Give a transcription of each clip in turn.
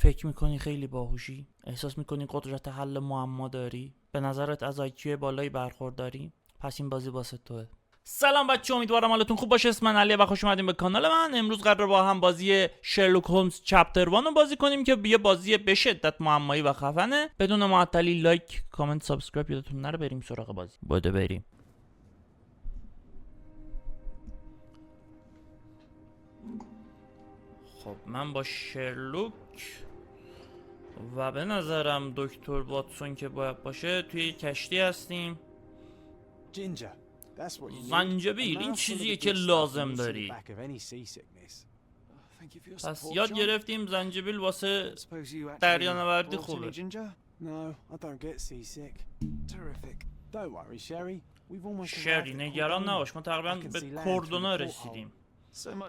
فکر میکنی خیلی باهوشی؟ احساس میکنی قدرت حل معما داری؟ به نظرت از آیکیو بالایی برخورداری؟ پس این بازی واسه توه. سلام بچه، امیدوارم حالتون خوب باشه. اسم من علیه و خوش اومدین به کانال من. امروز قراره با هم بازی شرلوک هولمز چپتر 1 رو بازی کنیم که یه بازی به شدت معمایی و خفنه. بدون معطلی لایک، کامنت، سابسکرایب یادتون نره. بریم سراغ بازی. بریم. خب من با شرلوک و به نظرم دکتر واتسون که باید باشه توی کشتی هستیم. زنجبیل این چیزیه که لازم داری. پس یاد گرفتیم زنجبیل واسه دریانوردی خوبه. شری نگران نباش، ما تقریبا به کردونا رسیدیم.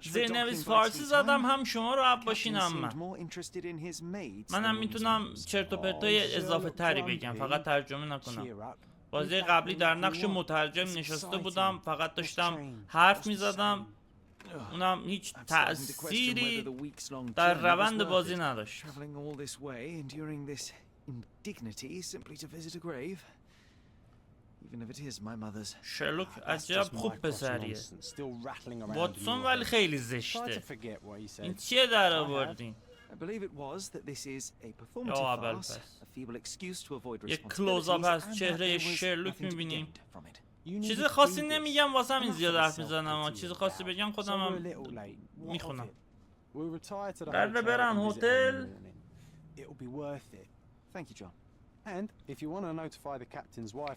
زیرنویس فارسی زدم، هم شما رو عب باشین هم منم میتونم چرت و پرتای اضافه تری بگم، فقط ترجمه نکنم. بازی قبلی در نقش مترجم نشسته بودم، فقط داشتم حرف میزدم، اونم هیچ تأثیری در روند بازی نداشت. شرلوک عجب خوب پسریه. واتسون ولی خیلی زشته. این چیه در آوردین؟ یا اول پس یک کلوزآپ از چهره شرلوک میبینیم. چیز خاصی نمیگم، واسه همین زیاد حرف میزنم. چیز خاصی بگم خودم هم میخونم. قراره برن هتل.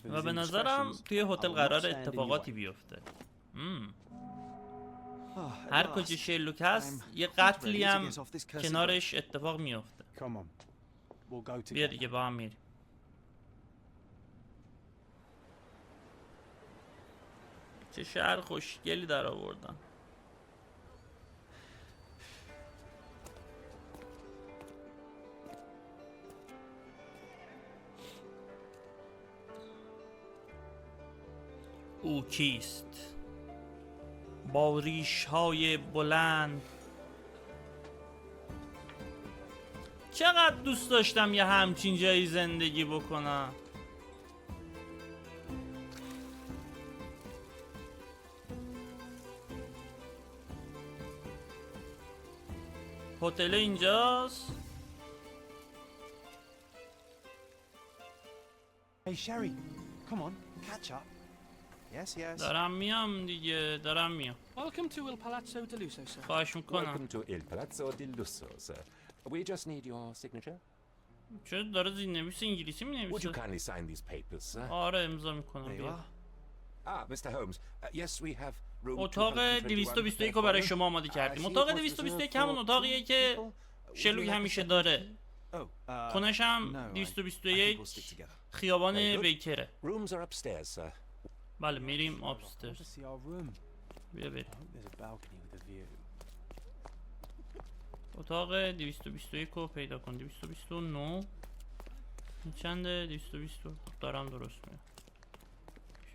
و به نظرم توی هتل قرار اتفاقاتی بیفته. هر کجا شرلوک هست یه قتلی هم کنارش اتفاق میفته. بیا دیگه با هم میریم. چه شهر خوشگلی در آوردن. او کیست؟ با ریش‌های بلند. چقدر دوست داشتم یه همچین جایی زندگی بکنم. هتل اینجاست. Hey Sherry, come on, catch up. Yes. دارم میام دیگه، دارم میام. Welcome to Il Palazzo di Lusso, sir. خواهش میکنم. Welcome to Il Palazzo di Lusso, sir. We just need your signature. چرا داره زیرنویس انگلیسی Would مینویسه؟ you kindly sign these papers, sir? آره امضا میکنم. بیا. Mr. Holmes. Yes, we have room اتاق 221 رو برای شما آماده کردیم. اتاق 221 همون اتاقیه که شرلوک همیشه داره. خونش هم 221 خیابان بیکره. Rooms are upstairs, sir. بله میریم آپسترز. بیا بریم. اتاق 221 رو پیدا کن. 229 این چنده؟ 220 دارم درست میاد.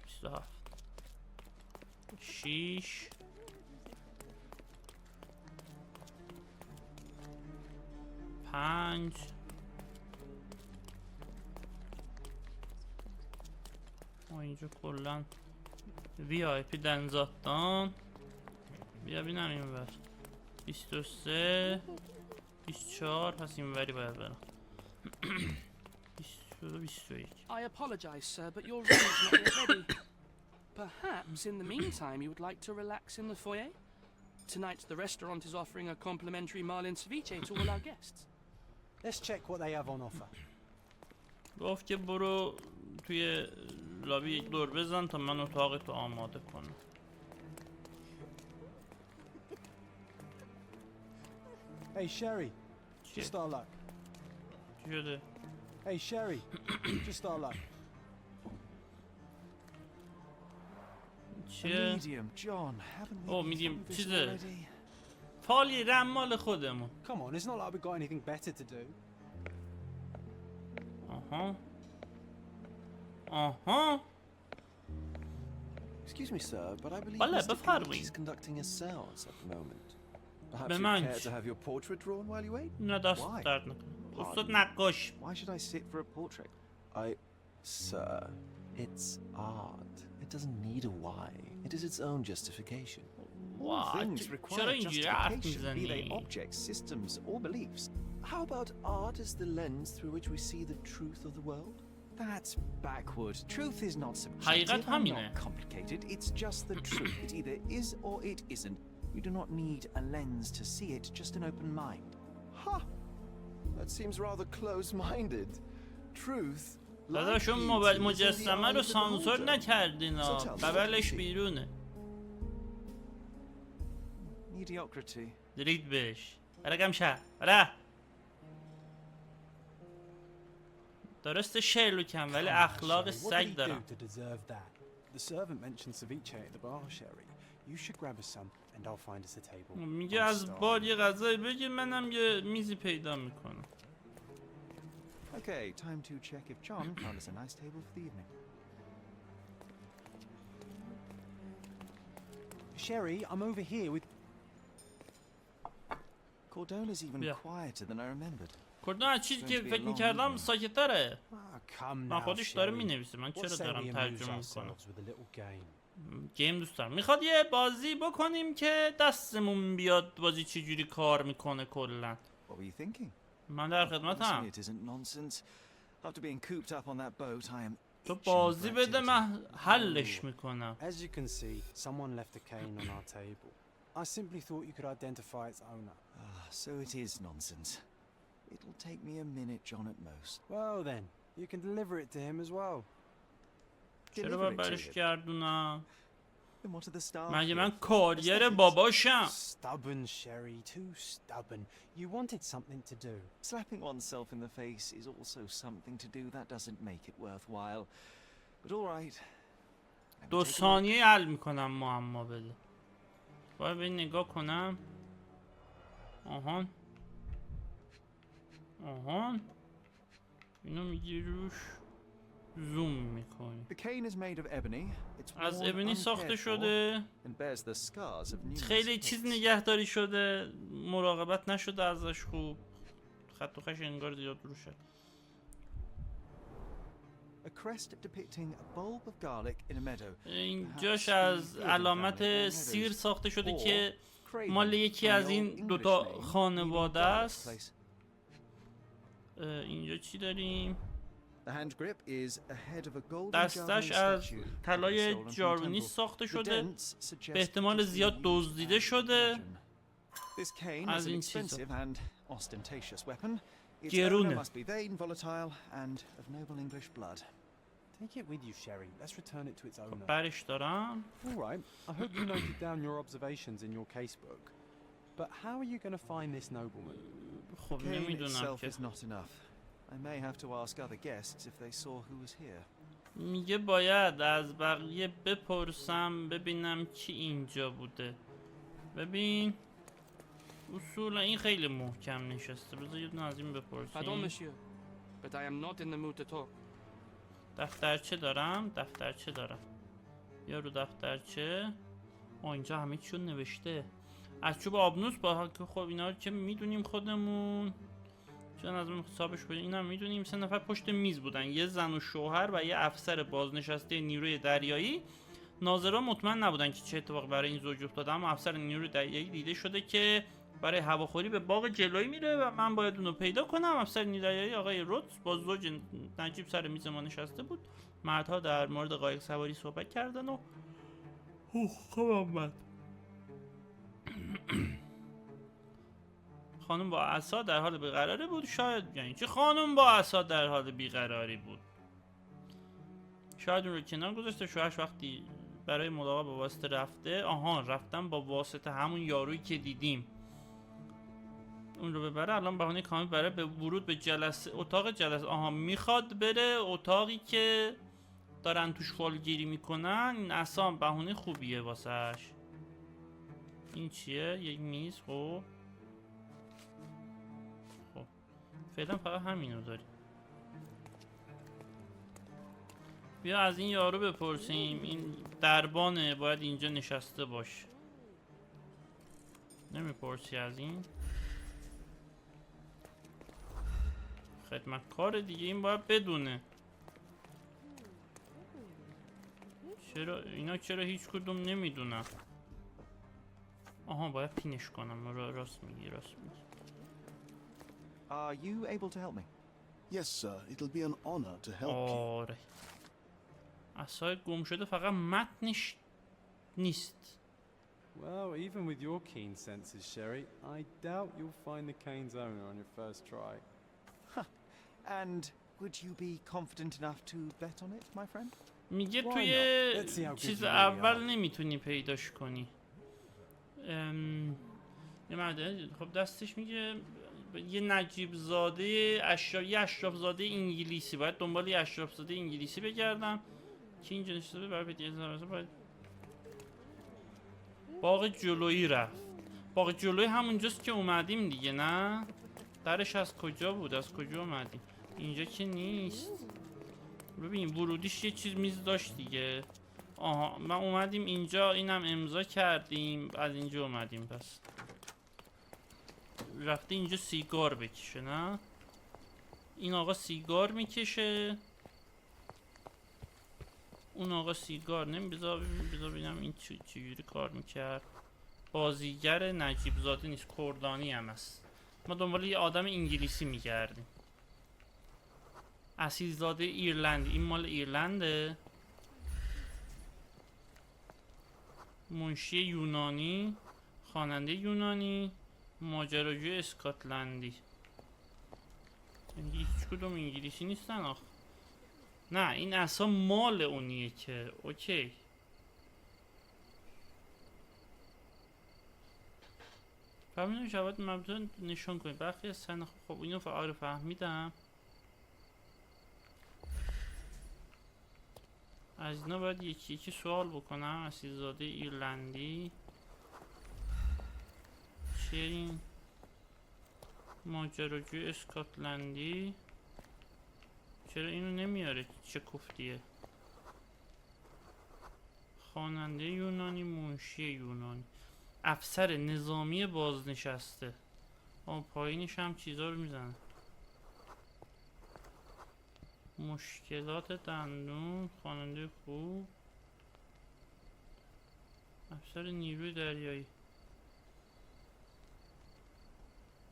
27 6 5 اینجا کلن وی آی پی دنزاتان. بیا بینم این ور 23 24 پس این وری باید برم. 21 I apologize, sir, but your room is not yet ready. Perhaps in the meantime you would like to relax in the foyer? Tonight the restaurant is offering a complimentary marlin ceviche to all our guests. Let's check what they have on offer. گفت که برو توی لابی یک دور بزن تا من اتاق تو آماده کنم. Hey Sherry, just our luck. چی شده؟ Hey Sherry, just our luck. چیه؟ Medium, John, haven't we اوه been میدیم through this چیزه already? فالی رمال خودمون. Come on, it's not like we've got anything better to do. آها Excuse me, sir, but I believe بله Mr. بفرمایید. is conducting a seance at the moment. Perhaps به you'd من care to have your portrait drawn while you wait? نه دست Why? درد نکنه. استاد نقاش. Why should I sit for a portrait? Sir, it's art. It doesn't need a why. It is its own justification. واه، Things چرا require اینجوری حرف justification, be they میزنی؟ objects, systems, or beliefs. How about art is the lens through which we see the truth of the world? That's backward. Truth is not حقیقت subjective and همینه. not complicated. It's just the truth. It either is or it isn't. You do not need a lens to see it, just an open mind. Ha! That seems rather close-minded. Truth. داداشون مجسمه رو سانسور نکردین ها، ببلش بیرونه. Mediocrity. درید بهش. برا گمشه. برا. درسته شرلوکم ولی اخلاق سگ دارم. to deserve that? The servant mentioned ceviche at the bar, Sherry. You should grab us some, and I'll find us a table. میگه از بار یه غذایی بگیر منم یه میزی پیدا میکنم. Okay, time to check if John found us a nice table for the evening. Sherry, I'm over here with. Cordona's even Yeah. quieter than I remembered. کردن از چیزی که فکر میکردم ساکت‌تره. Come من now, خودش داره Sherry. مینویسه، من What چرا say دارم we amuse ترجمه میکنم؟ ourselves with a little game? گیم دوست دارم. میخواد یه بازی بکنیم که دستمون بیاد بازی چجوری کار میکنه کلا. What were you thinking? من در Promise خدمتم. me it isn't nonsense. After being cooped up on that boat, I am تو itching بازی for بده activity. من حلش میکنم. As you can see, someone left a cane on our table. I simply thought you could identify its owner. So it is nonsense. It'll take me a minute, John, at most. Well then, you can deliver it to him as well. چرا Deliver باید it to برش him. گردونم؟ Then what are the stars مگه من for? کاریر Aesthetics? باباشم. Stubborn, Sherry, too stubborn. You wanted something to do. Slapping oneself in the face is also something to do. That doesn't make it worthwhile. But all right. Let me 2 take a look. ثانیه حل میکنم معما بده. باید به این نگاه کنم. آهان. آهان. اینو میگی روش زوم میکنی. The cane is made of ebony. It's از worn ابنی ساخته uncared for شده. and bears the scars of numerous خیلی چیز hits. نگهداری شده، مراقبت نشده ازش خوب. خط و خش انگار زیاد روشه. A crest depicting a bulb of garlic in a meadow. اینجاش از علامت سیر ساخته شده که مال یکی از این دوتا خانواده است. اینجا چی داریم؟ The hand grip is a head of a golden دستش Javanese از statue طلای stolen from the جارونی temple. ساخته The شده. dents suggest به احتمال it was زیاد used دزدیده as شده. bludgeon. This cane از is an این چیزا. expensive and ostentatious weapon. Its گرونه. owner must be vain, volatile, and of noble English blood. Take it with you, Sherry. Let's return it to its owner. برش دارم. All right. I hope you noted down your observations in your casebook. But how are you going to find this nobleman? خب Cane نمیدونم itself که. is not enough. I may have to ask other guests if they saw who was here. میگه باید از بقیه بپرسم ببینم کی اینجا بوده. ببین اصولا این خیلی محکم نشسته. بذار یه دونه از این Pardon, بپرسیم. monsieur, but I am not in the mood to talk. دفترچه دارم. دفترچه دارم. یا رو دفترچه. اینجا همه چیو نوشته. از چوب آبنوس با که خب اینا رو که میدونیم خودمون. چون از اون حسابش بود اینم میدونیم. 3 نفر پشت میز بودن، یه زن و شوهر و یه افسر بازنشسته نیروی دریایی. ناظران مطمئن نبودن که چه اتفاقی برای این زوج افتاده، اما افسر نیروی دریایی دیده شده که برای هواخوری به باغ جلویی میره و من باید اونو پیدا کنم. افسر نیروی دریایی آقای رودز با زوج نجیب سر میز ما نشسته بود. مردها در مورد قایق سواری صحبت کردن و خب اومد. خانم با عصا در حال بیقراری بود. شاید یعنی چه خانم با عصا در حال بیقراری بود؟ شاید اون رو کنار گذاشته. شوهرش وقتی برای ملاقات با واسطه رفته. آها رفتم با واسطه همون یارویی که دیدیم اون رو ببره. الان بهانه کامل برای به ورود به جلسه اتاق جلسه. آها میخواد بره اتاقی که دارن توش فالگیری میکنن. این اصلا بهونه خوبیه واسهش. این چیه؟ یک میز. خب فعلا فقط همینو داریم. بیا از این یارو بپرسیم. این دربانه باید اینجا نشسته باشه. نمیپرسی از این؟ خدمتکار دیگه، این باید بدونه. چرا اینا چرا هیچ کدوم نمیدونن؟ آها باید پینش کنم. راست میگی. Are you able to help me? Yes, sir. It'll be an honor to help you. آره. عصای گم شده فقط متنش نیست. Well, even with your keen senses, Sherry, I doubt you'll find the cane's owner on your first try. And would you be confident enough to bet on it, my friend? میگه Why توی not? Let's see how good چیز you really اول are. نمیتونی پیداش کنی. یه مرده خب دستش میگه یه نجیب زاده یه اشراف زاده انگلیسی، باید دنبال یه اشراف زاده انگلیسی بگردم که اینجا نشسته برای بدیه باید باغ جلویی رفت. باغ جلویی همونجاست که اومدیم دیگه، نه؟ درش از کجا بود؟ از کجا اومدیم؟ اینجا که نیست. ببین ورودیش یه چیز میز داشت دیگه. آها ما اومدیم اینجا، اینم امضا کردیم، از اینجا اومدیم. پس رفته اینجا سیگار بکشه، نه؟ این آقا سیگار میکشه، اون آقا سیگار بذار ببینم این چجوری کار میکرد. بازیگر نجیب زاده نیست، کردانی هم هست. ما دنبال یه آدم انگلیسی میگردیم. اصیلزاده ایرلندی، این مال ایرلنده. منشی یونانی، خواننده یونانی، ماجراجوی اسکاتلندی. هیچ کدوم انگلیسی نیستن آخ. نه این اصلا مال اونیه که اوکی. فهمیدم شباید مبدون نشون کنید برخی از سن. خب اینو فهمیدم. از اینا باید یکی سوال بکنم. اصیلزاده ایرلندی چرین، ماجراجوی اسکاتلندی، چرا اینو نمیاره؟ چه کوفتیه؟ خواننده یونانی، منشی یونانی، افسر نظامی بازنشسته. پایینش هم چیزا رو میزنه. مشکلات دندون، خواننده خوب، افسر نیروی دریایی.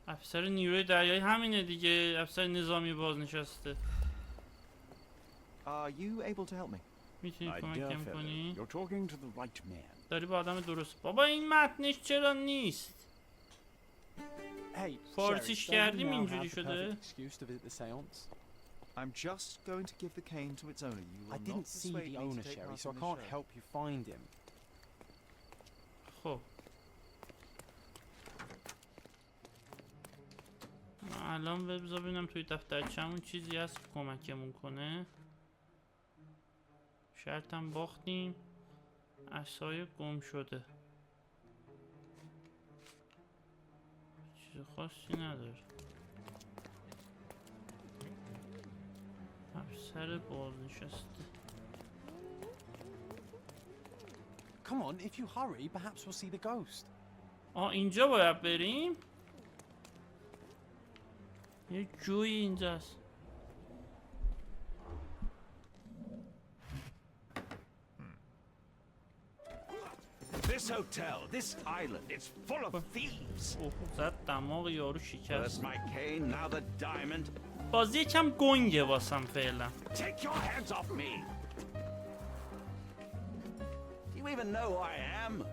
افسر نیروی دریایی همینه دیگه، افسر نظامی بازنشسته. Are you able to help me? میتونی My dear کمکم fellow, کنی؟ you're talking to the right man. داری با آدم درست. بابا این متنش چرا نیست؟ Hey, فارسیش Sherry, don't you کردیم now اینجوری have the شده. perfect excuse to visit the séance? I'm just going to give the cane to its owner. You will I not didn't see persuade the me to owner, take Sherry, part so I in the can't show. help you find him. خب الان بذار ببینم توی دفترچمون چیزی هست که کمکمون کنه. شرطم باختیم. عصای گم شده چیز خاصی نداره. افسر بازنشسته. Come on, if you hurry, perhaps we'll see the ghost. اینجا باید بریم. یه جوی اینجاست. This hotel, this island, it's full of thieves. زد دماغ یارو First شکست. my cane, now the diamond. بازی یکم گنگه واسم فعلا. Take your hands off me. Do you even know who I am?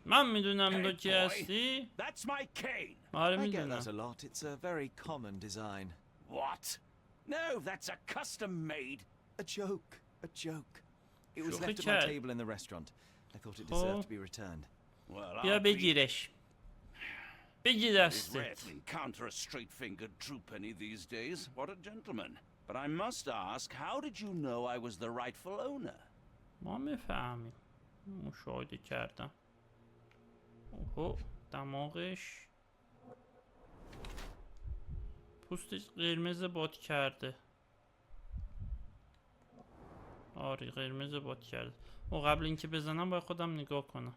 من میدونم تو کی هستی. That's my cane. آره I get that a میدونم. lot. It's a very common design. What? No, that's a custom made. A joke. A joke. It was شوخی left at my کرد. table in the restaurant. I thought it خب. deserved to be returned. Well, بیا I'll be بگیرش. بگی It's دستت. rare to encounter a straight-fingered true penny these days. What a gentleman. But I must ask, how did you know I was the rightful owner? ما میفهمیم. مشاهده کردم. اوه دماغش پوستش قرمز باد کرده. آره قرمز باد کرده. و قبل اینکه بزنم باید خودم نگاه کنم.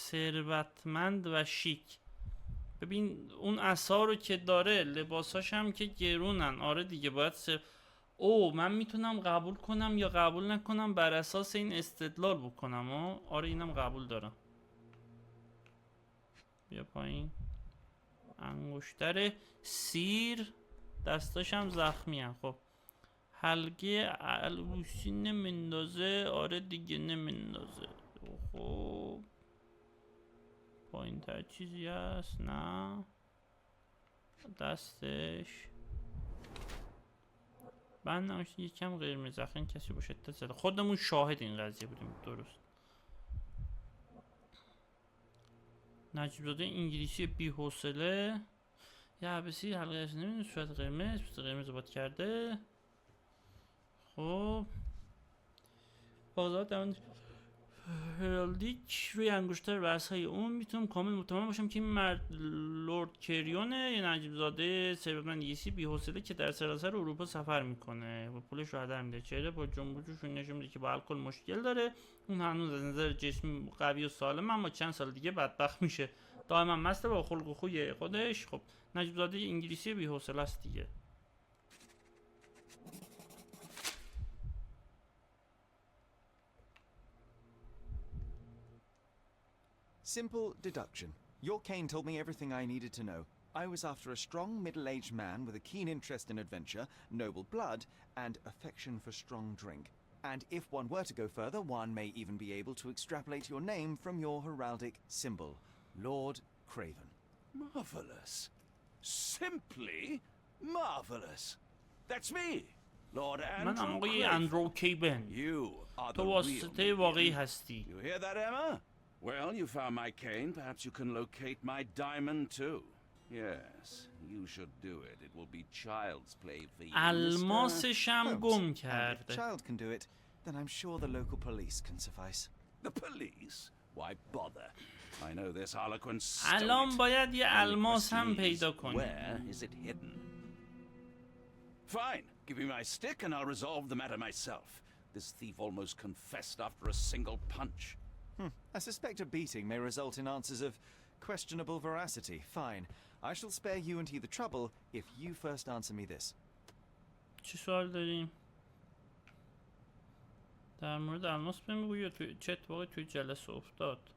ثروتمند و شیک. ببین اون عصا رو که داره، لباساش هم که گرونن. آره دیگه باید او من میتونم قبول کنم یا قبول نکنم، بر اساس این استدلال بکنم. آره اینم قبول دارم. بیا پایین. انگشتر سیر، دستاش هم زخمی هم. خب حلقه الوسی نمیندازه. آره دیگه نمیندازه. خب پایین تر چیزی هست؟ نه. دستش بند نماشته یکم قرمز. اخیراً کسی با شدت زده. خودمون شاهد این قضیه بودیم. درست. نجیب زاده انگلیسی بی حوصله. یه حبسی حلقه اش نمیدونه صورت قرمز، پوست قرمز باد کرده. خب بازار درمون هرالدیک روی انگشتر ورسهای اون میتونم کامل مطمئن باشم که این مرد لورد کریونه، یه نجیب زاده ثروتمند انگلیسی بی حوصله که در سراسر اروپا سفر میکنه و پولش رو هدر میده. چهره با جنب و جوش نشون میده که با الکل مشکل داره. اون هنوز از نظر جسمی قوی و سالم، اما چند سال دیگه بدبخت میشه. دائما مسته با خلق و خوی خودش. خب نجیب زاده انگلیسی بی حوصله است دیگه. Simple deduction. Your cane told me everything I needed to know. I was after a strong middle-aged man with a keen interest in adventure, noble blood, and affection for strong drink. And if one were to go further, one may even be able to extrapolate your name from your heraldic symbol, Lord Craven. Marvelous. Simply marvelous. That's me, Lord من Andrew آقای Craven. اندرو کیبن. You are the تو real واسطه medium. واقعی هستی. You hear that, Emma? Well, you found my cane. Perhaps you can locate my diamond too. Yes, you should do it. It will be child's play for you. الماسش هم Holmes. گم And if a کرده. child can do it, then I'm sure the local police can suffice. The police? Why bother? I know this harlequin stole الان it. باید یه The only الماس هم question is, پیدا کنیم. where is it hidden? Fine. Give me my stick and I'll resolve the matter myself. This thief almost confessed after a single punch. I suspect a beating may result in answers of questionable veracity. Fine. I shall spare you and he the trouble if you first answer me this. چی سوال داریم؟ در مورد الماس بگو یا چه اتفاقی توی جلسه افتاد؟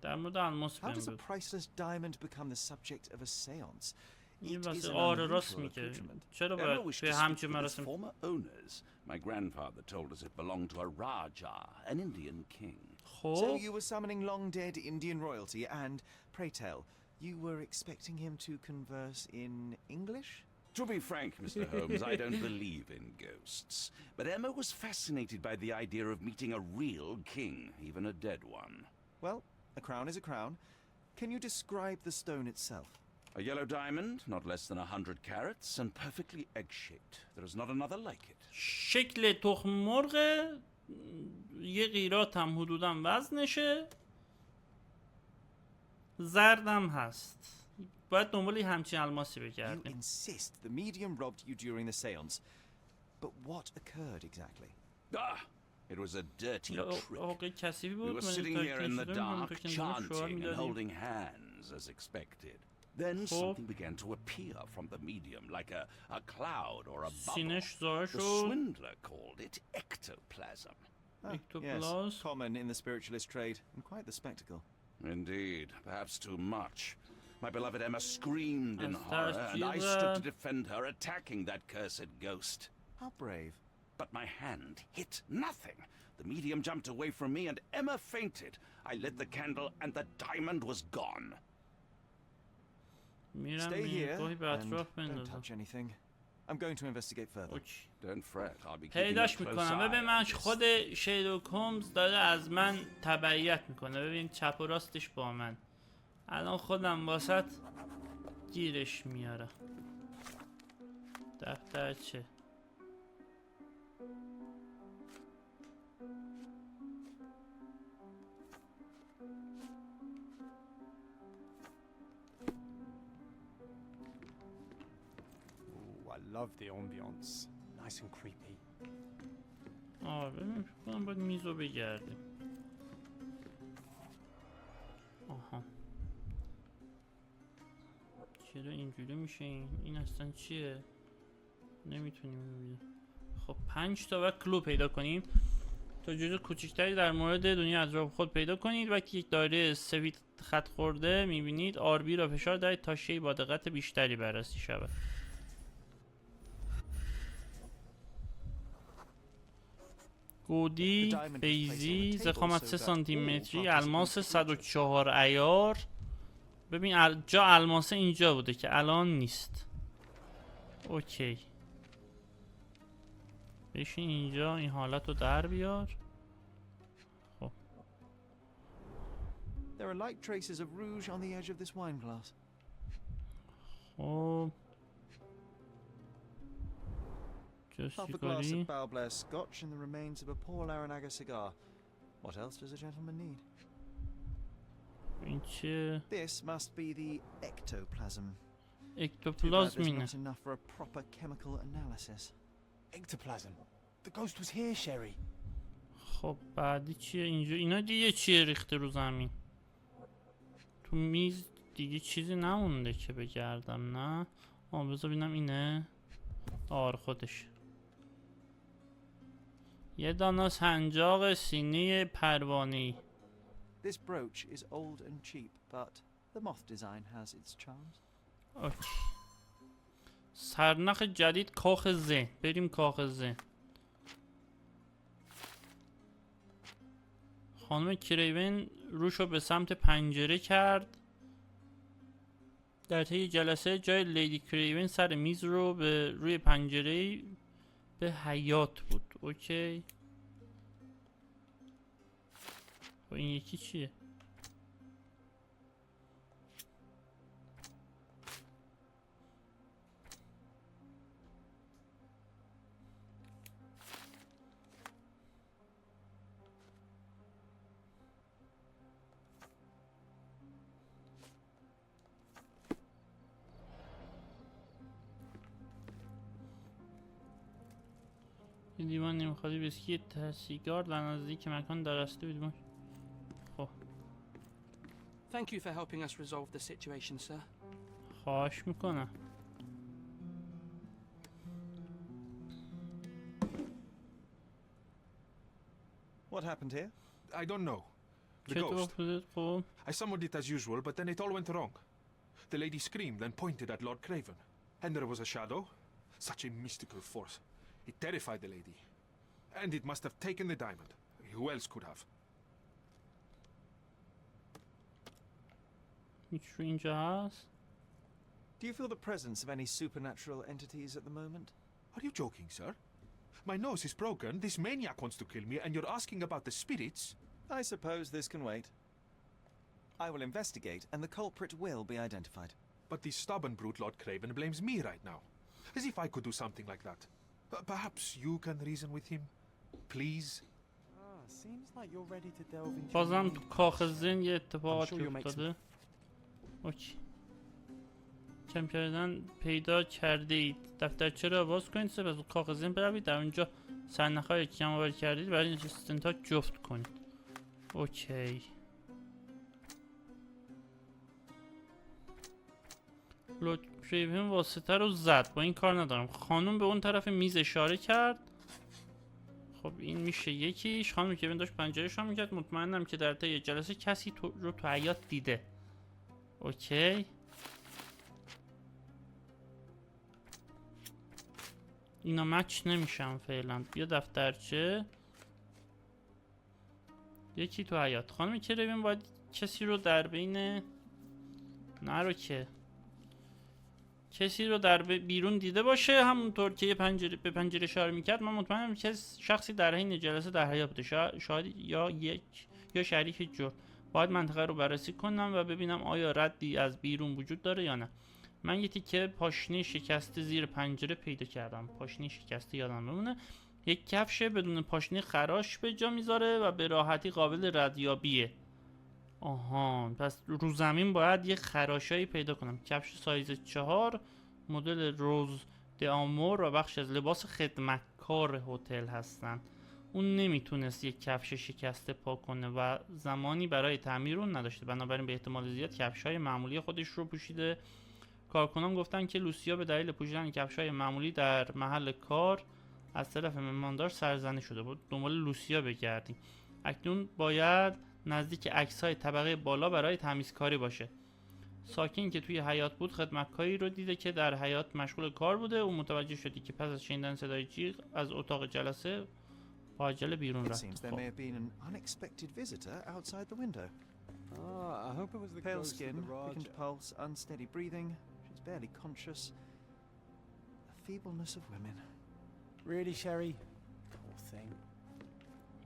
در مورد الماس How does a بگو. priceless diamond become the subject of a seance? این It is واسه an آره راست unusual میگه. accoutrement. چرا Emma باید wished توی to همچین speak with its مراسم former owners. My grandfather told us it belonged to a Raja, an Indian king. So خب you were summoning long-dead Indian royalty and, pray tell, you were expecting him to converse in English? To be frank, Mr. Holmes, I don't believe in ghosts. But Emma was fascinated by the idea of meeting a real king, even a dead one. Well, a crown is a crown. Can you describe the stone itself? A yellow diamond, not less than 100 carats, and perfectly egg-shaped. There is not another like it. شکل تخم مرغ، یه قیرات هم حدودا وزنشه، زردم هست. باید دنبال همچین الماسی You بگردیم. insist the medium robbed you during the seance. But what occurred exactly? Ah! It was a dirty trick. آقای کسیبی We بود. were من sitting here in the شده بودم، dark, تا که شوهر chanting and می‌دادیم. holding hands, as expected. Then something began to appear from the medium, like a cloud or a bubble. سینش ظاهر The شد. swindler called it ectoplasm. Yes, Ectoplasm. common in the spiritualist trade, and quite the spectacle. Indeed, perhaps too much. My beloved Emma screamed in As horror, and I Tasjira. stood to defend her, attacking that cursed ghost. How brave. But my hand hit nothing. The medium jumped away from me, and Emma fainted. I lit the candle, and the diamond was gone. میرم Stay here نگاهی به and اطراف don't بندازم. touch anything. I'm going to investigate further. اوکی. Don't fret, I'll be keeping a پیداش close میکنم. eye ببین on من this. خود شرلوک هومز داره از من تبعیت میکنه. ببین چپ و راستش با من. الان خودم واسط گیرش میارم. دفترچه. Ooh, I love the ambiance. Nice and creepy. ببین فکر کنم باید میزو بگردیم. چرا اینجوری میشه؟ این اصلا چیه؟ نمیتونیم ببینیم. خب 5 تا و کلو پیدا کنیم تا جزء کوچکتری در مورد دنیا اطراف خود پیدا کنید. وقتی یک دایره سفید خط خورده میبینید آربی را فشار دهید تا شی با دقت بیشتری بررسی شود. گودی، بیزی، ضخامت 3 سانتی متری، الماس 104 عیار. ببین جا الماسه اینجا بوده که الان نیست. اوکی، بشین اینجا این حالت رو در بیار. خب There are light traces of rouge on the edge of this wine glass. خب Half a glass of Bow Blair Scotch and the remains of a Paul Aranaga cigar. What else does a gentleman need? این چه؟ This must be the ectoplasm. Too bad اکتوپلازم there's اینه. not enough for a proper chemical analysis. Ectoplasm. The ghost was here, Sherry. خب بعدی چیه اینجا؟ اینا دیگه چیه ریخته رو زمین؟ تو میز دیگه چیزی نمونده که بگردم. نه بذار ببینم اینه. آره خودش. یه دانه سنجاق سینه پروانه‌ای. This brooch is old and cheap, but the moth design has its charms. اوکی. سرنخ جدید کاخ ذهن. بریم کاخ ذهن. خانم کریون روشو به سمت پنجره کرد. در طی جلسه جای لیدی کریون سر میز رو به روی پنجره به حیاط بود. اوکی. و این یکی چیه؟ این دیوان نمیخوادی بسکی سیگار در نزدیک مکان درسته بیدیم. خب Thank you for helping us resolve the situation, sir. خواهش میکنم. What happened here? I don't know. The چه ghost. اتفاق خب I summoned it as usual, but then it all went wrong. The lady screamed and pointed at Lord Craven. And there was a shadow. Such a mystical force. It terrified the lady. And it must have taken the diamond. Who else could have? هیچ رو اینجا هست. Do you feel the presence of any supernatural entities at the moment? Are you joking, sir? My nose is broken, this maniac wants to kill me, and you're asking about the spirits? I suppose this can wait. I will investigate, and the culprit will be identified. But this stubborn brute Lord Craven blames me right now. As if I could do something like that. Perhaps you can reason with him? Please? Seems like you're ready to delve into بازم تو کاخ ذهن یه اتفاقاتی افتاده. اوکی. کم کردن پیدا کرده اید. دفترچه را باز کنید، سپس به کاخ ذهن بروید. در اونجا سرنخ‌هایی که کم آوری کردید برای این استنتاج جفت کنید. اوکی. لورد کریون واسطه رو زد. با این کار ندارم. خانم به اون طرف میز اشاره کرد. خب این میشه یکیش. خانم کریون داشت پنجره‌اش رو میکرد. مطمئنم که در طی جلسه کسی رو تو حیاط دیده. اوکی. اینا مچ نمیشن فعلا. بیا دفترچه. یکی تو حیاط. خانم کریون باید کسی رو در بین نرو که کسی رو در بیرون دیده باشه، همونطور که یه پنجره به پنجره اشاره میکرد. من مطمئنم که شخصی در حین جلسه در حیاط بوده. شاید یا شریک جرم. باید منطقه رو بررسی کنم و ببینم آیا ردی از بیرون وجود داره یا نه. من یه تیکه پاشنه شکسته زیر پنجره پیدا کردم. پاشنه شکسته یادم بمونه. یک کفش بدون پاشنه خراش به جا میذاره و به راحتی قابل ردیابیه. آها، پس رو زمین باید یه خراشایی پیدا کنم. کفش سایز 4 مدل روز دامور و بخش از لباس خدمتکار هتل هستن. اون نمیتونست یک کفش شکسته پاک کنه و زمانی برای تعمیر اون نداشته، بنابراین به احتمال زیاد کفش‌های معمولی خودش رو پوشیده. کارکنان گفتن که لوسیا به دلیل پوشیدن کفش‌های معمولی در محل کار از طرف مهماندار سرزنش شده بود. دنبال لوسیا بگردیم. اکنون باید نزدیک عکس‌های طبقه بالا برای تمیزکاری باشه. ساکن که توی حیاط بود خدمتکاری رو دیده که در حیاط مشغول کار بوده. اون متوجه شدی که پس از شنیدن صدای جیغ از اتاق جلسه با عجله بیرون It رفت. seems there may have been an unexpected visitor outside the window. Ah, I hope it was the Pale ghost of skin, the quickened Raja. pulse, unsteady breathing. She's barely conscious. The feebleness of women. Really, Sherry? Poor thing.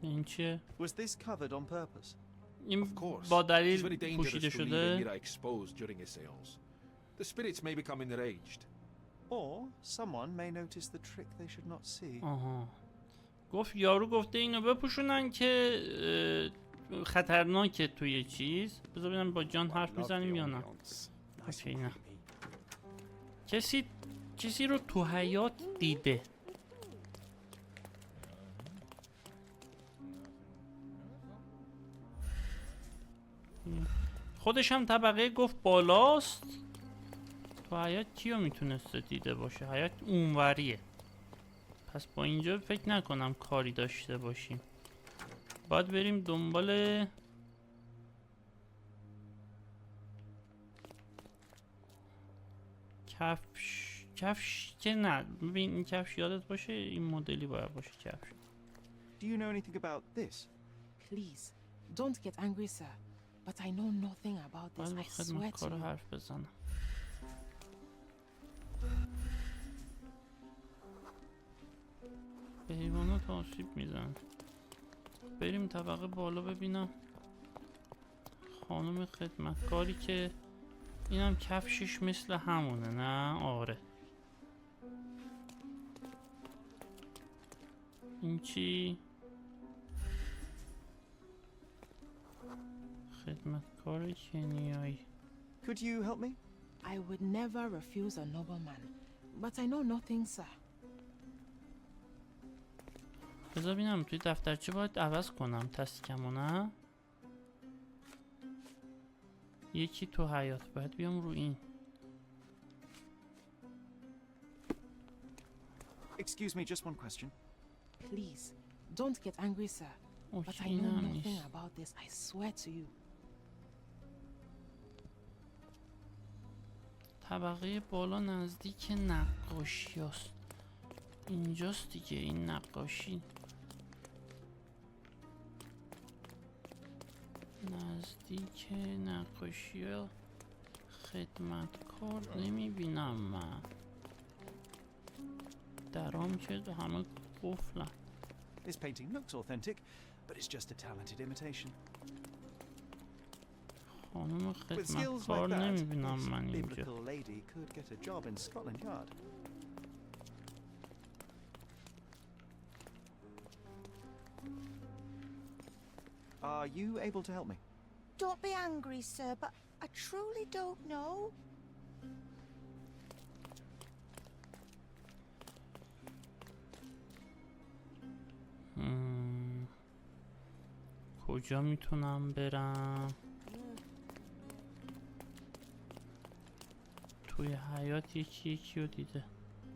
این چیه؟ Was this covered on purpose? این Of course. با It's very دلیل dangerous پوشیده to leave a شده. mirror exposed during a séance. The spirits may become enraged. Or someone may notice the trick they should not see. آها. گفت یارو گفته اینو بپوشونن که خطرناکه توی چیز. بذار ببینم با جان حرف میزنیم یا نه. اوکی نه. کسی رو تو حیاط دیده. خودش هم طبقه گفت بالاست. تو حیاط کیو میتونسته دیده باشه؟ حیاط اونوریه. پس با اینجا فکر نکنم کاری داشته باشیم. باید بریم دنبال کفش که نه. ببین این کفش یادت باشه این مدلی باید باشه کفش. Do you know anything about this? Please, don't get angry, sir. But I know nothing about this. باید با I swear to خدمتکار you. حرف بزنم. به حیوانات آسیب میزن. بریم طبقه بالا ببینم خانم خدمتکاری که اینم کفشش مثل همونه. نه آره. این چی؟ خدمتکار کنیایی. Could you help me? I would never refuse a nobleman. But I know nothing, sir. بذار ببینم توی دفترچه باید عوض کنم تسکمو نه؟ یکی تو حیاط باید بیام رو این. Excuse me, just one question. Please, don't get angry, sir. But اوکی I know اینم nothing نیست. about this. I swear to you. طبقه بالا نزدیک نقاشی هست. اینجاست دیگه این نقاشی. نزدیک نقاشی ها خدمتکار نمیبینم من. درام که همه قفلن. This painting looks authentic, but it's just a talented imitation. خانم With skills like خدمتکار that, نمیبینم this من اینجا. biblical lady could get a job in Scotland Yard. Are you able to help me? Don't be angry, sir, but I truly don't know. کجا میتونم برم؟ توی حیات یکی رو دیده.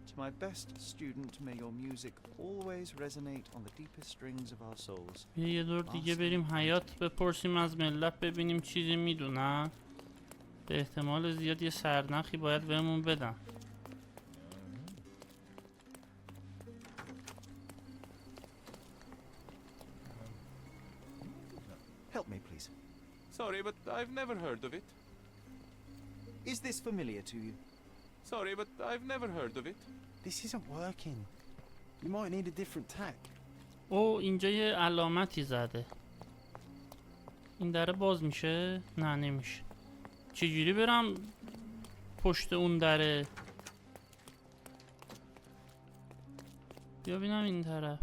To my best student, may your music always resonate on the deepest strings of our souls. یه دور دیگه بریم حیات بپرسیم از ملت ببینیم چیزی میدونن. به احتمال زیاد یه سرنخی باید بهمون بدن. Help me, please. Sorry, but I've never heard of it. Is this familiar to you? Sorry, but I've never heard of it. This isn't working. You might need a different tack. او اینجا یه علامتی زده. این دره باز میشه؟ نه نمیشه. چجوری برم پشت اون دره؟ بیا ببینم این طرف.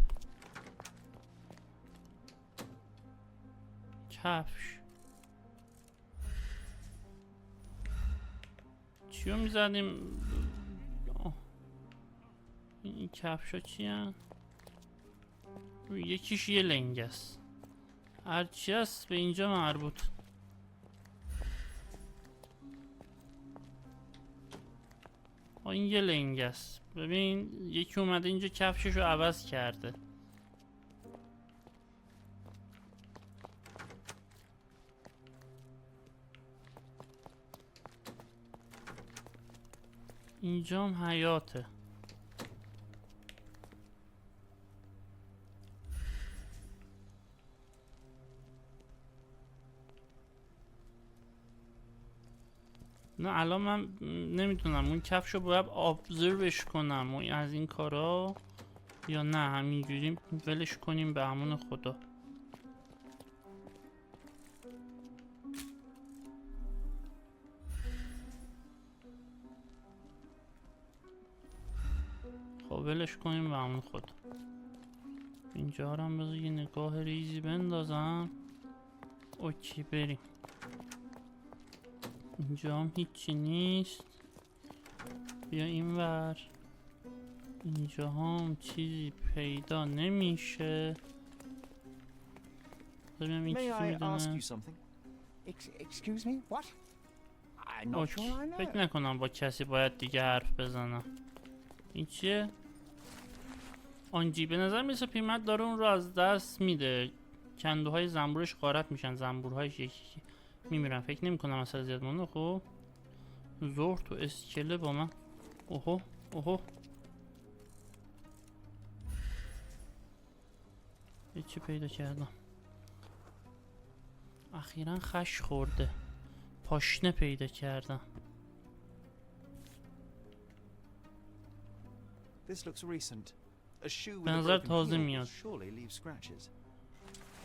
کفش چیو میزدیم؟ این کفش ها چی هن؟ یکیش یه لنگ است. هرچی هست به اینجا مربوط. این یه لنگ است. ببین یکی اومده اینجا کفششو عوض کرده. اینجا هم حیاته. نه الان من نمیتونم اون کفشو باید ابزروش کنم و از این کارا، یا نه همینجوری ولش کنیم به امون خدا. خب ولش کنیم به امون خدا. اینجا هم بذار یه نگاه ریزی بندازم. اوکی بریم. اینجا هم هیچی نیست. بیا این ور. اینجا هم چیزی پیدا نمیشه. ببینم این چیزی میدونه. اوکی. فکر نکنم با کسی باید دیگه حرف بزنم. این چیه؟ آنجی به نظر میرسه پیرمرد داره اون رو از دست میده. کندوهای زنبورش غارت میشن، زنبورهایش یکی میمیرن. فکر نمی کنم اصلا زیاد مونده. خب زهر تو اسکله با من. اوهو اوهو یه چی پیدا کردم. اخیرا خش خورده. پاشنه پیدا کردم. This looks recent. A shoe with به a نظر broken تازه heel میاد. will surely leave scratches.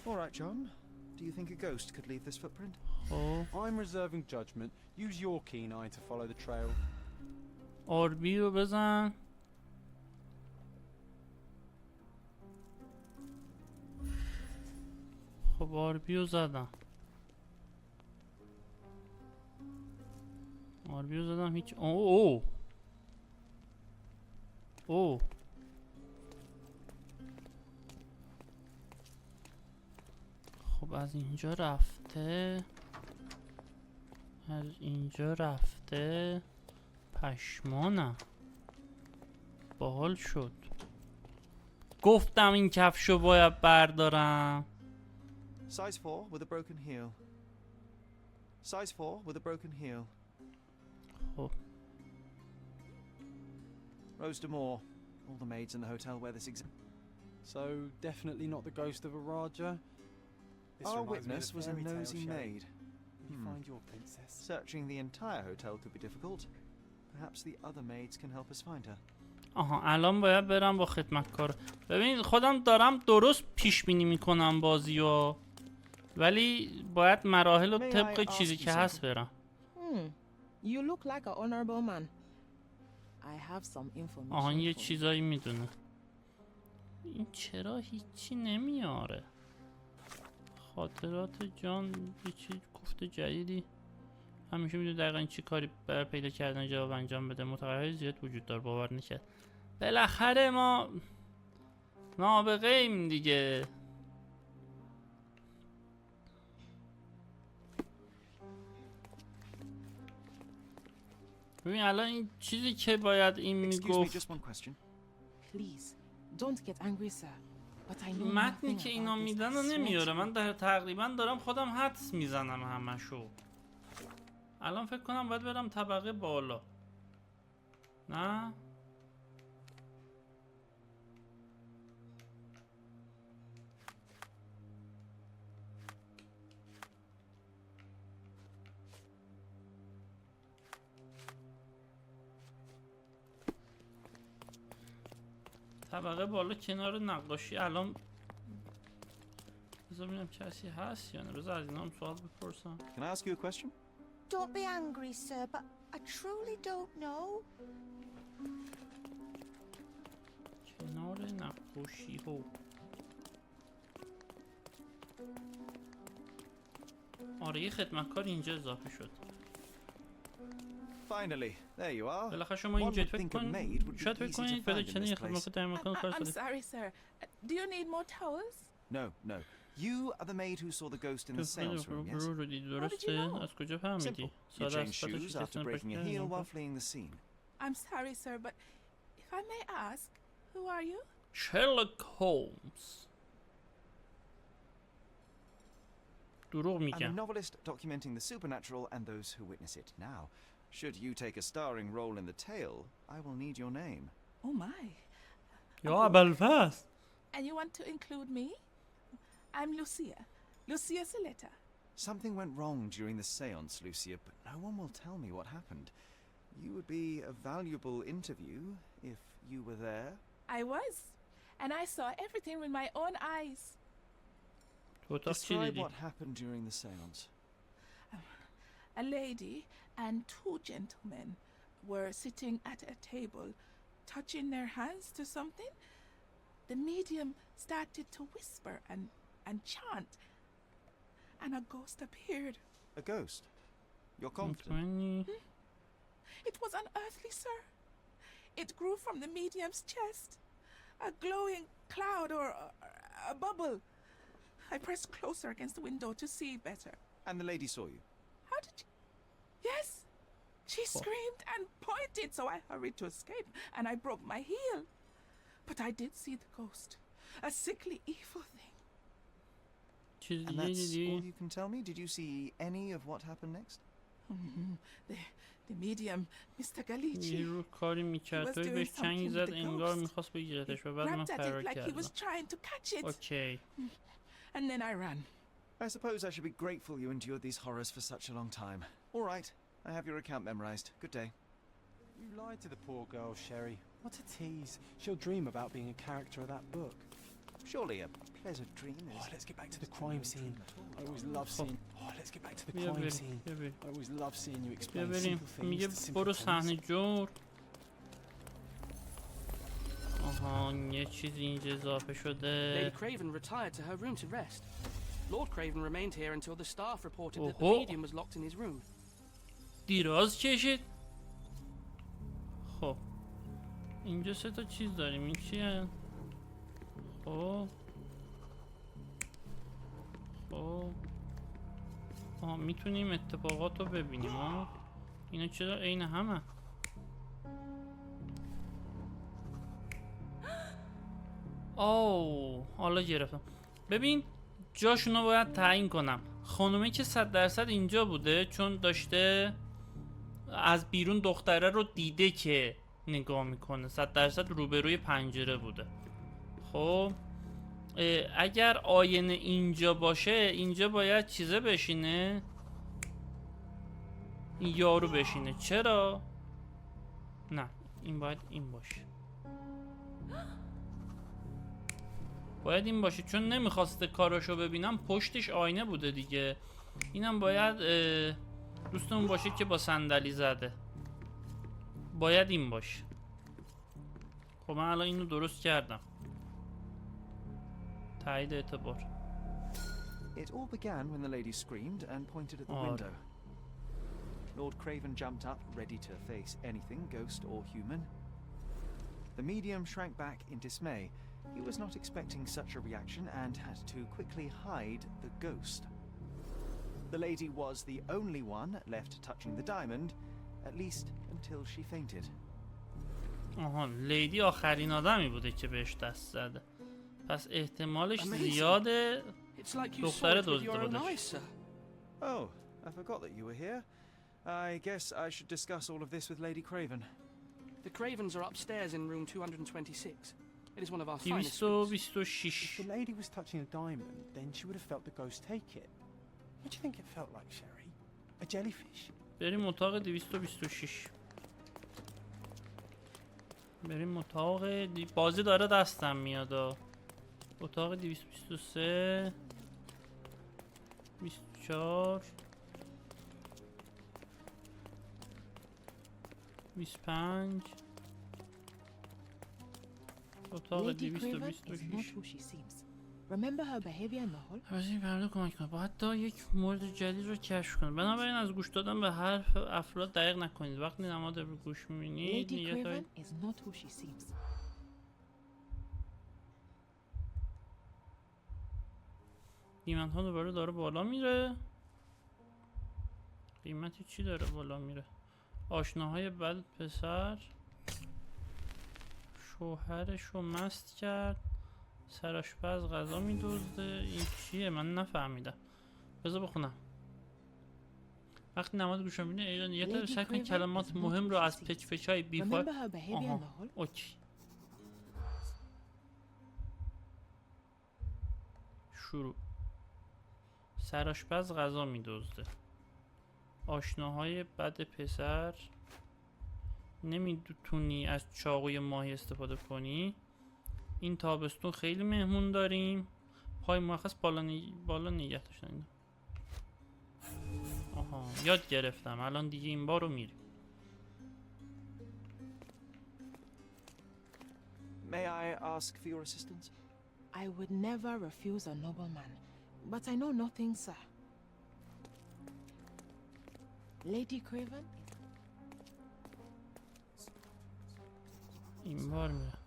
All right, John. Do you think a ghost could leave this footprint? خب I'm reserving judgment. Use your keen eye to follow the trail. آربی رو بزن. خب آربی رو زدم. آربی رو زدم هیچ. اوه اوه خب از اینجا رفته. از اینجا رفته. پشمانم. باحال شد. گفتم این کفشو باید بردارم. Size 4 with a broken heel. Size 4 with a broken heel. خب Rose D'Amour. All the maids in the hotel wear this exact. So definitely not the ghost of a Raja. This Our reminds me of witness was a fairy tale nosy show. maid. You find your princess. Searching the entire hotel could be difficult. Perhaps the other maids can help us find her. آها الان باید برم با خدمتکار. ببین خودم دارم درست پیش بینی میکنم بازیو، ولی باید مراحل رو طبق چیزی که هست برم. You look like an honorable man. I have some information. آها یه for you. چیزایی میدونه. این چرا هیچی نمیاره؟ خاطرات جان یه چی گفته جدیدی. همیشه میدونه دقیقا چی کاری برای پیدا کردن جواب انجام بده. متغیرهای زیاد وجود داره باور نکرد. بالاخره ما نابغه ایم دیگه. ببین الان این چیزی که باید این میگفت. Please, don't get angry, sir. But I know متنی nothing که about اینا this. میدن I رو swear نمیاره. to من you. در تقریبا دارم خودم حدس میزنم همشو. الان فکر کنم باید برم طبقه بالا. نه؟ طبقه بالا کنار نقاشی. الان بذار ببینم کسی هست یا نه. بذار از اینا هم سوال بپرسم. Can I ask you a question? Don't be angry, sir, but I truly don't know. کنار نقاشی ها. آره یه خدمتکار اینجا اضافه شد. Finally, there you are. بالاخره شما اینجا فکر کنید شاید فکر کنید پیدا کردن یه خدمتکار در مکان کار I'm شده. sorry, sir. Do you need more towels? No. You are the maid who saw the ghost in the sales room, yes? رو دیدی درسته؟ از کجا فهمیدی؟ You ساده changed است. shoes after breaking a heel while fleeing the scene. I'm sorry, sir, but if I may ask, who are you? Sherlock Holmes. دروغ I'm a میگم. novelist documenting the supernatural and those who witness it. Now, should you take a starring role in the tale, I will need your name. Oh my. یا ابوالفضل. And you want to include me? I'm Lucia. Lucia Saletta. Something went wrong during the seance, Lucia, but no one will tell me what happened. You would be a valuable interview if you were there. I was. And I saw everything with my own eyes. تو اتاق چی Describe دیدی؟ what happened during the seance. A lady and two gentlemen were sitting at a table, touching their hands to something. The medium started to whisper and chant, and a ghost appeared. A ghost? You're confident? مطمئنی؟ It was unearthly, sir. It grew from the medium's chest. A glowing cloud or a bubble. I pressed closer against the window to see better. And the lady saw you? How did you... Yes! She screamed and pointed, so I hurried to escape, and I broke my heel. But I did see the ghost. A sickly, evil thing. چیز And دیگه that's all دیدی؟ you can tell me? Did you see any of what happened next? The medium, Mr. Galici. یه رو کاری میکرد توی بهش چنگ زد انگار میخواست بگیرتش و بعد من grabbed at فرار it like he کردم. was trying to catch it. اوکی. And then I ran. I suppose I should be grateful you endured these horrors for such a long time. All right, I have your account memorized. Good day. You lied to the poor girl, Sherry. What a tease. She'll dream about being a character of that book. Surely a pleasant dream is... Oh, let's get back to the crime scene. I always love seeing... Oh, let's get back to the بیا crime بریم. scene. بیا بریم. I always love seeing you بیا explain بریم. simple میگه things to برو صحنه simpletons. جور. آها یه چیزی اینجا اضافه شده. Lady Craven retired to her room to rest. Lord Craven remained here until the staff reported that the Oh. medium was locked in his room. دیراز کشید. خب اینجا سه تا چیز داریم. این چیه؟ خب آها میتونیم اتفاقات رو ببینیم. اینا چرا عین همه؟ اوه حالا گرفتم. ببین جاشونو باید تعیین کنم. خانومه که 100% اینجا بوده چون داشته از بیرون دختره رو دیده که نگاه میکنه. 100% روبروی پنجره بوده. خب اگر آینه اینجا باشه اینجا باید چیزه بشینه. این یارو بشینه. چرا؟ نه این باید این باشه. باید این باشه چون نمیخواسته کاراشو ببینم. پشتش آینه بوده دیگه. اینم باید دوستمون باشه که با صندلی زده. باید این باشه. خب من الان اینو درست کردم. تایید اعتبار. It all began when the lady screamed and pointed at the window. Lord Craven jumped up, ready to face anything, ghost or human. The medium shrank back in dismay. He was not expecting such a reaction and had to quickly hide the ghost. The lady was the only one left touching the diamond, at least until she fainted. آها لیدی آخرین آدمی بوده که بهش دست زده. پس احتمالش زیاده دختره دزدیده بودش. Oh, I forgot that you were here. I guess I should discuss all of this with Lady Craven. The Cravens are upstairs in room 226. It is one of our finest suites. 226. If the lady was touching a diamond, then she would have felt the ghost take it. What do you think it felt like, Sherry? A jellyfish? بریم اتاق 226. بریم اتاق بازی داره دستم میاد. اتاق 223 24 25 اتاق 226. Remember her behavior in the hall? این پرده کمک کنه. باید تا یک مورد جدید رو کشف کنه. بنابراین از گوش دادن به حرف افراد دقیق نکنید. وقتی نماد رو گوش می‌بینید Lady Craven is not who she seems. قیمت ها دوباره داره بالا میره. قیمتی چی داره بالا میره؟ آشناهای بد پسر شوهرش رو مست کرد، سرآشپز غذا میدزده. این چیه؟ من نفهمیدم. بذار بخونم. وقتی نماد گوش می‌بینه ایران یه تا شک کن کلمات مهم رو از پچ‌پچ‌های بیفایل. آها اوکی. شروع. سرآشپز غذا میدزده. آشناهای بد پسر، نمیتونی از چاقوی ماهی استفاده کنی. این تابستون خیلی مهمون داریم. پای مرخص بالا نگه داشتن. آها یاد گرفتم، الان دیگه این بار رو میریم. May I ask for your assistance? I would never refuse a nobleman, but I know nothing, sir. Lady Craven? این بار میرم.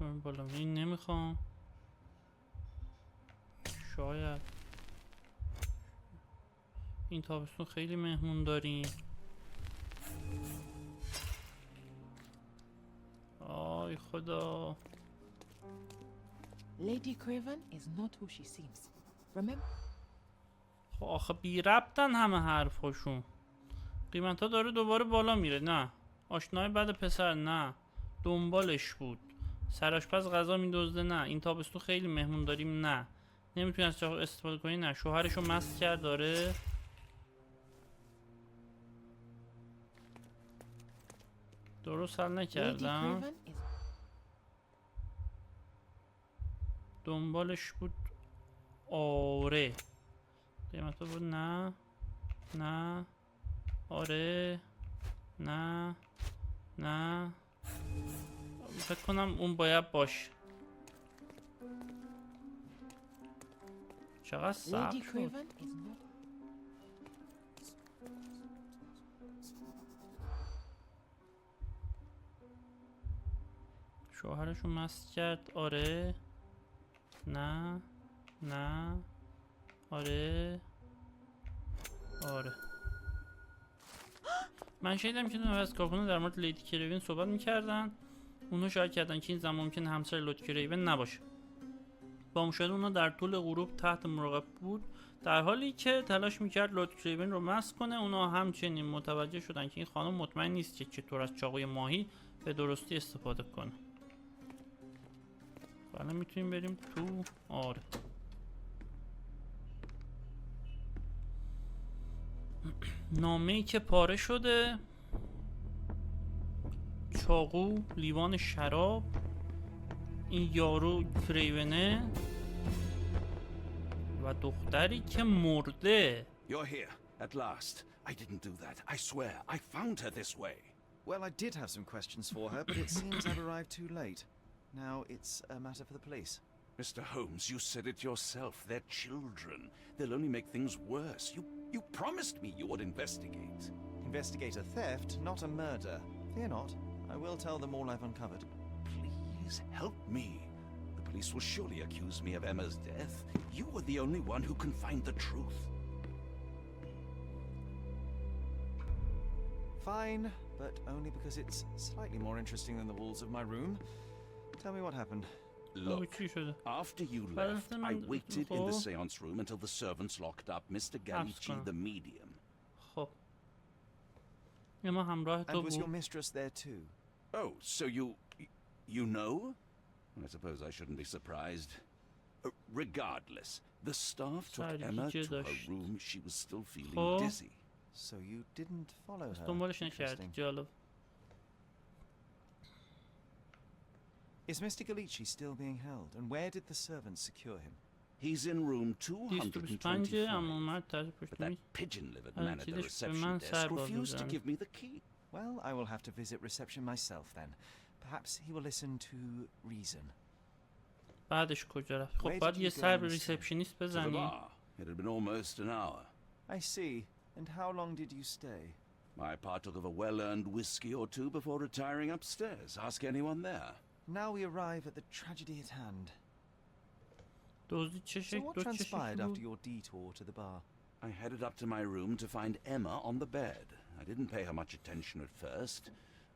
من بالا این نمیخوام. شاید این تابستون خیلی مهمون داریم. آی خدا. Lady Craven is not who she seems. Remember? خب آخه بی ربطن همه حرفاشون. قیمت ها داره دوباره بالا میره. نه آشنای بد پسر، نه دنبالش بود. سرآشپز غذا میدزده، نه این تابستون خیلی مهمون داریم، نه نمیتونی از چاقو استفاده کنی، نه شوهرشو مست کرد داره. درست حل نکردم. دنبالش بود. آره قیمت بود. نه نه آره نه نه فکر کنم اون باید باشه. چقدر سخت شد. شوهرشو مست کرد. آره نه نه آره آره. من شنیدم که از کارکنان در مورد لیدی کریون صحبت میکردن. اونها شاید کردن که این زن ممکن همسر لورد کریون نباشه. با مشاهده اونها در طول غروب تحت مراقبت بود، در حالی که تلاش میکرد لورد کریون رو مست کنه. اونها همچنین متوجه شدن که این خانم مطمئن نیست که چطور از چاقوی ماهی به درستی استفاده کنه. حالا میتونیم بریم تو. آره نامه‌ای که پاره شده، چاقو، لیوان شراب، این یارو کریونه و دختری که مرده. You're here, at last. I didn't do that. I swear. I found her this way. Well, I did have some questions for her, but it seems I've arrived too late. Now it's a matter for the police. Mr. Holmes, you said it yourself. They're children. They'll only make things worse. You promised me you would investigate. Investigate a theft, not a murder. Fear not. I will tell them all I've uncovered. Please help me. The police will surely accuse me of Emma's death. You are the only one who can find the truth. Fine, but only because it's slightly more interesting than the walls of my room. Tell me what happened. Look, after you left, I waited in the seance room until the servants locked up Mr. Gallici, the medium. And was your mistress there too? Oh, so you know? I suppose I shouldn't be surprised. Regardless, the staff took Emma to her room. She was still feeling dizzy. So you didn't follow her? Interesting. Is Mr. Gallici still being held? And where did the servants secure him? He's in room 225. But that pigeon-livered man at the reception desk refused to give me the key. Well, I will have to visit reception myself then. Perhaps he will listen to reason. بعدش کجا رفت؟ خب باید یه سر به ریسپشنیست بزنی. It had been almost an hour. I see. And how long did you stay? I partook of a well-earned whiskey or two before retiring upstairs. Ask anyone there. Now we arrive at the tragedy at hand. دزدی چه So شکل what transpired after your detour to the bar? I headed up to my room to find Emma on the bed. I didn't pay her much attention at first.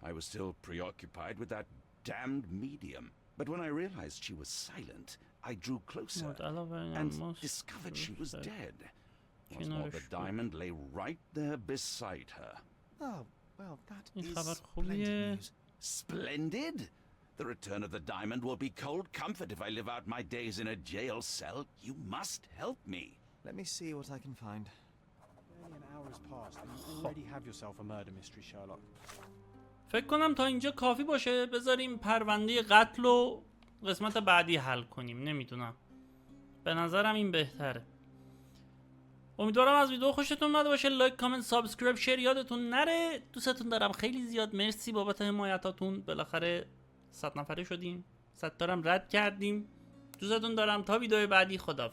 I was still preoccupied with that damned medium. But when I realized she was silent, I drew closer and discovered she was dead. What's more, the diamond lay right there beside her. Oh, well, that این is خبر splendid خوبیه. news. Splendid! The return of the diamond will be cold comfort if I live out my days in a jail cell. You must help me. Let me see what I can find. Barely an hour has passed and you already have yourself a murder mystery, Sherlock. فکر کنم تا اینجا کافی باشه. بذاریم پرونده قتل رو قسمت بعدی حل کنیم. نمیدونم، به نظرم این بهتره. امیدوارم از ویدیو خوشتون اومده باشه. لایک، کامنت، سابسکرایب، شیر یادتون نره. دوستتون دارم خیلی زیاد. مرسی بابت حمایتاتون. بالاخره 100 نفره شدیم. 100 تا رد کردیم. دوستتون دارم. تا ویدیو بعدی، خداحافظ.